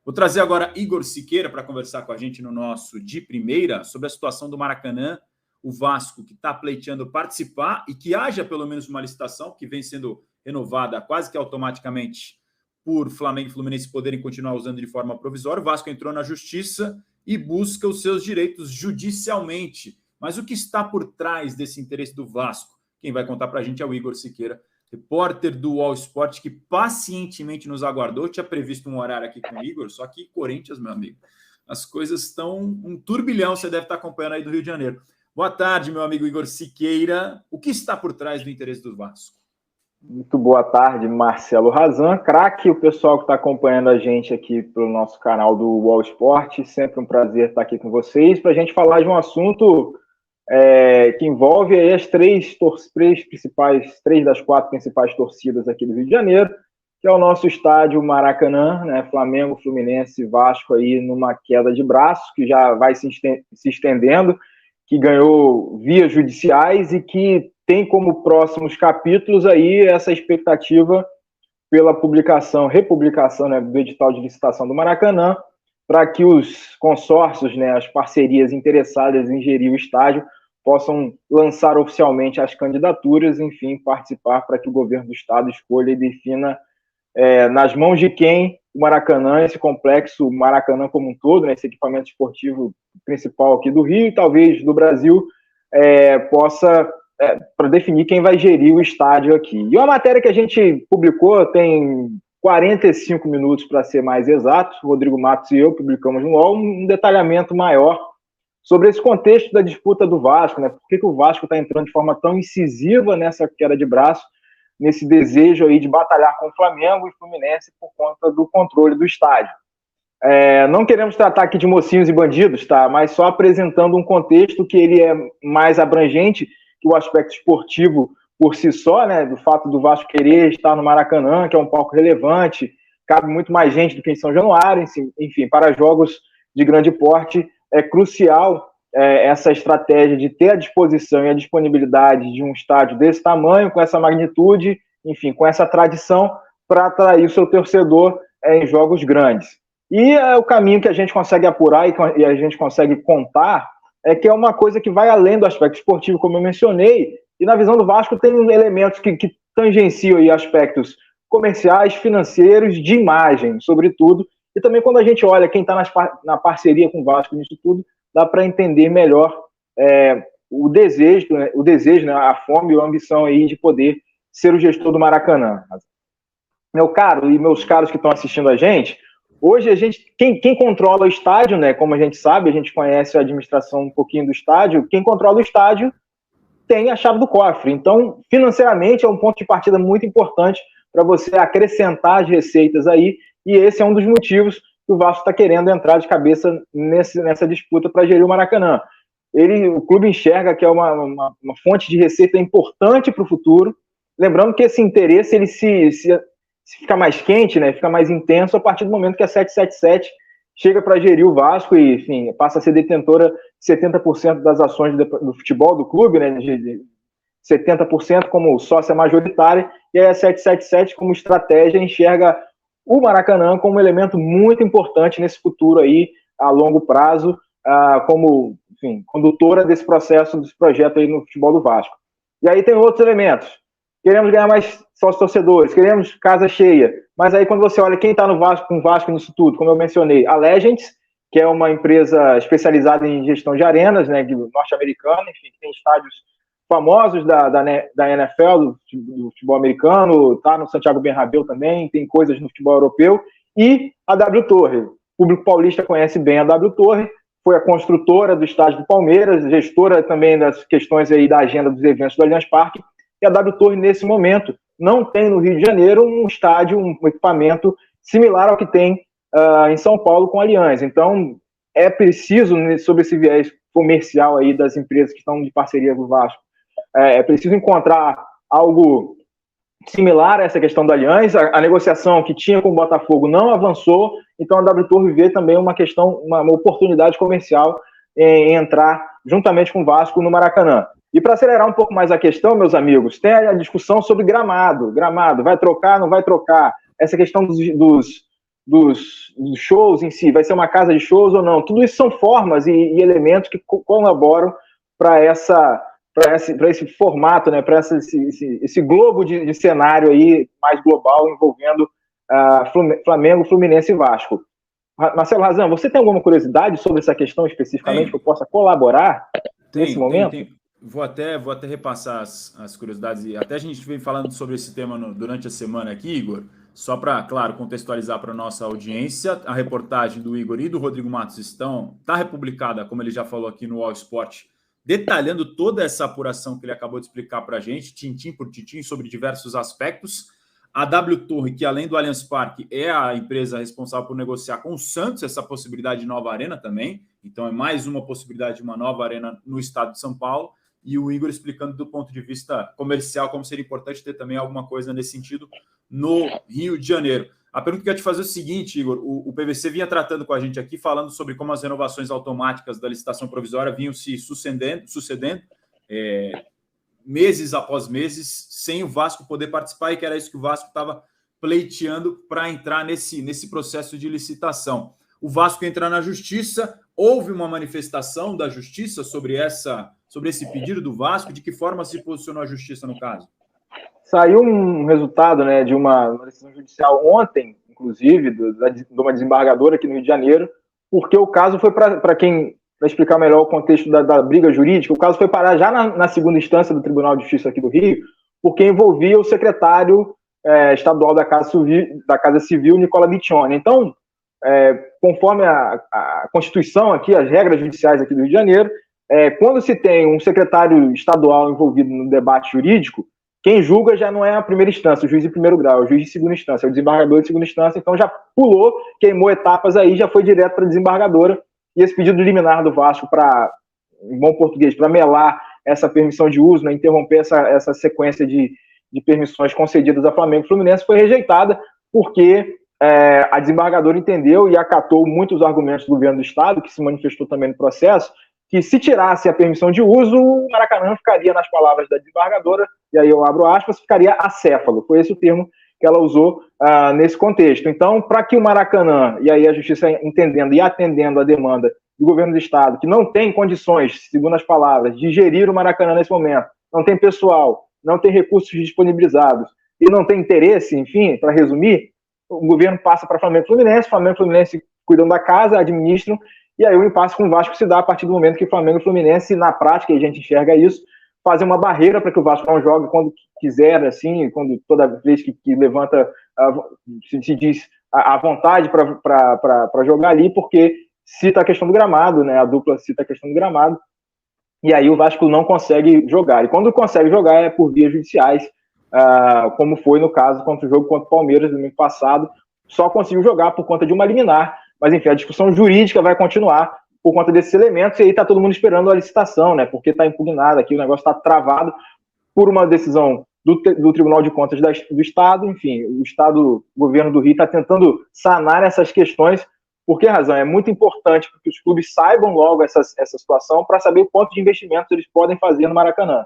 Vou trazer agora Igor Siqueira para conversar com a gente no nosso De Primeira sobre a situação do Maracanã, o Vasco que está pleiteando participar e que haja pelo menos uma licitação que vem sendo renovada quase que automaticamente por Flamengo e Fluminense poderem continuar usando de forma provisória. O Vasco entrou na justiça e busca os seus direitos judicialmente. Mas o que está por trás desse interesse do Vasco? Quem vai contar para a gente é o Igor Siqueira, repórter do All Sport, que pacientemente nos aguardou. Eu tinha previsto um horário aqui com o Igor, só que Corinthians, meu amigo, as coisas estão um turbilhão, você deve estar acompanhando aí do Rio de Janeiro. Boa tarde, meu amigo Igor Siqueira. O que está por trás do interesse do Vasco? Muito boa tarde, Marcelo Razan, craque, o pessoal que está acompanhando a gente aqui pelo nosso canal do All Sport. Sempre um prazer estar aqui com vocês para a gente falar de um assunto que envolve aí as três das quatro principais torcidas aqui do Rio de Janeiro, que é o nosso estádio Maracanã, né? Flamengo, Fluminense e Vasco aí numa queda de braço, que já vai se estendendo, que ganhou vias judiciais e que tem como próximos capítulos aí essa expectativa pela republicação, né, do edital de licitação do Maracanã, para que os consórcios, né, as parcerias interessadas em gerir o estádio, possam lançar oficialmente as candidaturas, enfim, participar para que o governo do estado escolha e defina nas mãos de quem o Maracanã, esse complexo, o Maracanã como um todo, né, esse equipamento esportivo principal aqui do Rio e talvez do Brasil, possa, para definir quem vai gerir o estádio aqui. E uma matéria que a gente publicou tem 45 minutos, para ser mais exato, Rodrigo Matos e eu publicamos no UOL um detalhamento maior sobre esse contexto da disputa do Vasco, né? Por que o Vasco está entrando de forma tão incisiva nessa queda de braço, nesse desejo aí de batalhar com o Flamengo e Fluminense por conta do controle do estádio. Não queremos tratar aqui de mocinhos e bandidos, tá? Mas só apresentando um contexto que ele é mais abrangente que o aspecto esportivo por si só, né? Do fato do Vasco querer estar no Maracanã, que é um palco relevante, cabe muito mais gente do que em São Januário, enfim, para jogos de grande porte, é crucial essa estratégia de ter a disposição e a disponibilidade de um estádio desse tamanho, com essa magnitude, enfim, com essa tradição, para atrair o seu torcedor em jogos grandes. E o caminho que a gente consegue apurar e a gente consegue contar é que é uma coisa que vai além do aspecto esportivo, como eu mencionei, e na visão do Vasco tem elementos que tangenciam aí aspectos comerciais, financeiros, de imagem, sobretudo. E também quando a gente olha quem está na parceria com o Vasco nisso tudo, dá para entender melhor o desejo, né, a fome e a ambição aí de poder ser o gestor do Maracanã. Meu caro e meus caros que estão assistindo a gente, hoje quem controla o estádio, né, como a gente sabe, a gente conhece a administração um pouquinho do estádio, quem controla o estádio tem a chave do cofre. Então, financeiramente, é um ponto de partida muito importante para você acrescentar as receitas aí, e esse é um dos motivos que o Vasco está querendo entrar de cabeça nessa disputa para gerir o Maracanã. O clube enxerga que é uma fonte de receita importante para o futuro, lembrando que esse interesse ele se fica mais quente, né, fica mais intenso a partir do momento que a 777 chega para gerir o Vasco e, enfim, passa a ser detentora de 70% das ações do futebol do clube, né, de 70% como sócia majoritária, e aí a 777 como estratégia enxerga o Maracanã como um elemento muito importante nesse futuro aí, a longo prazo, como, enfim, condutora desse processo, desse projeto aí no futebol do Vasco. E aí tem outros elementos. Queremos ganhar mais sócios torcedores, queremos casa cheia, mas aí quando você olha quem está com o Vasco nisso tudo, como eu mencionei, a Legends, que é uma empresa especializada em gestão de arenas, né, norte-americana, enfim, que tem estádios famosos da NFL, do futebol americano, tá no Santiago Bernabéu também, tem coisas no futebol europeu, e a W Torre. O público paulista conhece bem a W Torre, foi a construtora do estádio do Palmeiras, gestora também das questões aí da agenda dos eventos do Allianz Parque, e a W Torre, nesse momento, não tem no Rio de Janeiro um estádio, um equipamento similar ao que tem em São Paulo com a Allianz. Então, é preciso, sobre esse viés comercial aí das empresas que estão de parceria com o Vasco, é preciso encontrar algo similar a essa questão da Allianz. A negociação que tinha com o Botafogo não avançou, então a W Torre vê também uma oportunidade comercial em entrar juntamente com o Vasco no Maracanã. E para acelerar um pouco mais a questão, meus amigos, tem a discussão sobre gramado. Gramado, vai trocar, não vai trocar? Essa questão dos shows em si, vai ser uma casa de shows ou não, tudo isso são formas e elementos que colaboram para esse formato, né, para esse globo de cenário aí mais global envolvendo Flamengo, Fluminense e Vasco. Marcelo Razan, você tem alguma curiosidade sobre essa questão especificamente que eu possa colaborar nesse momento? Vou até repassar as curiosidades, e até a gente vem falando sobre esse tema durante a semana aqui, Igor, só para, claro, contextualizar para a nossa audiência. A reportagem do Igor e do Rodrigo Matos está republicada, como ele já falou aqui no All Sport, detalhando toda essa apuração que ele acabou de explicar para a gente, tintim por tintim, sobre diversos aspectos. A W Torre, que além do Allianz Parque, é a empresa responsável por negociar com o Santos essa possibilidade de nova arena também. Então é mais uma possibilidade de uma nova arena no estado de São Paulo. E o Igor explicando do ponto de vista comercial como seria importante ter também alguma coisa nesse sentido no Rio de Janeiro. A pergunta que eu ia te fazer é o seguinte, Igor, o PVC vinha tratando com a gente aqui, falando sobre como as renovações automáticas da licitação provisória vinham se sucedendo meses após meses, sem o Vasco poder participar, e que era isso que o Vasco estava pleiteando para entrar nesse processo de licitação. O Vasco entra na Justiça, houve uma manifestação da Justiça sobre esse pedido do Vasco. De que forma se posicionou a Justiça no caso? Saiu um resultado, né, de uma decisão judicial ontem, inclusive, de uma desembargadora aqui no Rio de Janeiro, porque o caso foi para explicar melhor o contexto da briga jurídica, o caso foi parar já na segunda instância do Tribunal de Justiça aqui do Rio, porque envolvia o secretário estadual da Casa Civil, Nicola Biccioni. Então, conforme a Constituição aqui, as regras judiciais aqui do Rio de Janeiro, quando se tem um secretário estadual envolvido no debate jurídico, quem julga já não é a primeira instância, o juiz de primeiro grau, é o juiz de segunda instância, é o desembargador de segunda instância, então já pulou, queimou etapas aí, já foi direto para a desembargadora, e esse pedido liminar do Vasco para, em bom português, para melar essa permissão de uso, né, interromper essa sequência de permissões concedidas a Flamengo e Fluminense, foi rejeitada, porque a desembargadora entendeu e acatou muitos argumentos do governo do Estado, que se manifestou também no processo, que se tirasse a permissão de uso, o Maracanã ficaria, nas palavras da desembargadora, e aí eu abro aspas, ficaria acéfalo. Foi esse o termo que ela usou nesse contexto. Então, para que o Maracanã, e aí a Justiça entendendo e atendendo a demanda do governo do Estado, que não tem condições, segundo as palavras, de gerir o Maracanã nesse momento, não tem pessoal, não tem recursos disponibilizados e não tem interesse, enfim, para resumir, o governo passa para Flamengo e Fluminense cuidam da casa, administram, e aí o impasse com o Vasco se dá a partir do momento que Flamengo e Fluminense, na prática, a gente enxerga isso, fazem uma barreira para que o Vasco não jogue quando quiser, assim, toda vez que levanta, se diz, a vontade para jogar ali, porque cita a questão do gramado, né? A dupla cita a questão do gramado, e aí o Vasco não consegue jogar. E quando consegue jogar é por vias judiciais, como foi no caso contra o jogo contra o Palmeiras no domingo passado, só conseguiu jogar por conta de uma liminar. Mas, enfim, a discussão jurídica vai continuar por conta desses elementos, e aí está todo mundo esperando a licitação, né? Porque está impugnado aqui, o negócio está travado por uma decisão do Tribunal de Contas do Estado. Enfim, o governo do Rio está tentando sanar essas questões. Por que razão? É muito importante que os clubes saibam logo essa situação para saber o quanto de investimentos eles podem fazer no Maracanã.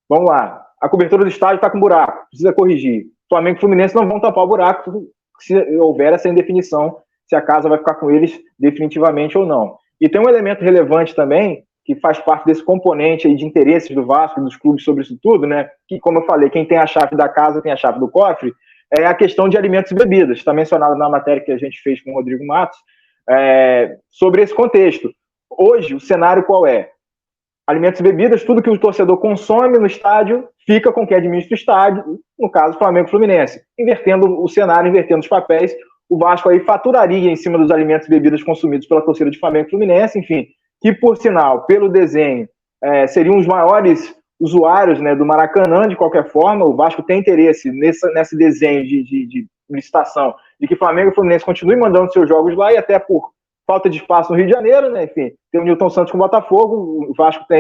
Vamos lá. A cobertura do estádio está com buraco, precisa corrigir. Flamengo e Fluminense não vão tampar o buraco se houver essa indefinição, se a casa vai ficar com eles definitivamente ou não. E tem um elemento relevante também, que faz parte desse componente aí de interesses do Vasco e dos clubes sobre isso tudo, né? Que, como eu falei, quem tem a chave da casa tem a chave do cofre, é a questão de alimentos e bebidas. Está mencionado na matéria que a gente fez com o Rodrigo Matos, sobre esse contexto. Hoje, o cenário qual é? Alimentos e bebidas, tudo que o torcedor consome no estádio fica com quem administra o estádio, no caso, Flamengo e Fluminense. Invertendo o cenário, invertendo os papéis, o Vasco aí faturaria em cima dos alimentos e bebidas consumidos pela torcida de Flamengo e Fluminense, enfim, que, por sinal, pelo desenho, seriam os maiores usuários, né, do Maracanã, de qualquer forma. O Vasco tem interesse nesse desenho de licitação, de que Flamengo e Fluminense continuem mandando seus jogos lá, e até por falta de espaço no Rio de Janeiro, né, enfim, tem o Nilton Santos com o Botafogo, o Vasco tem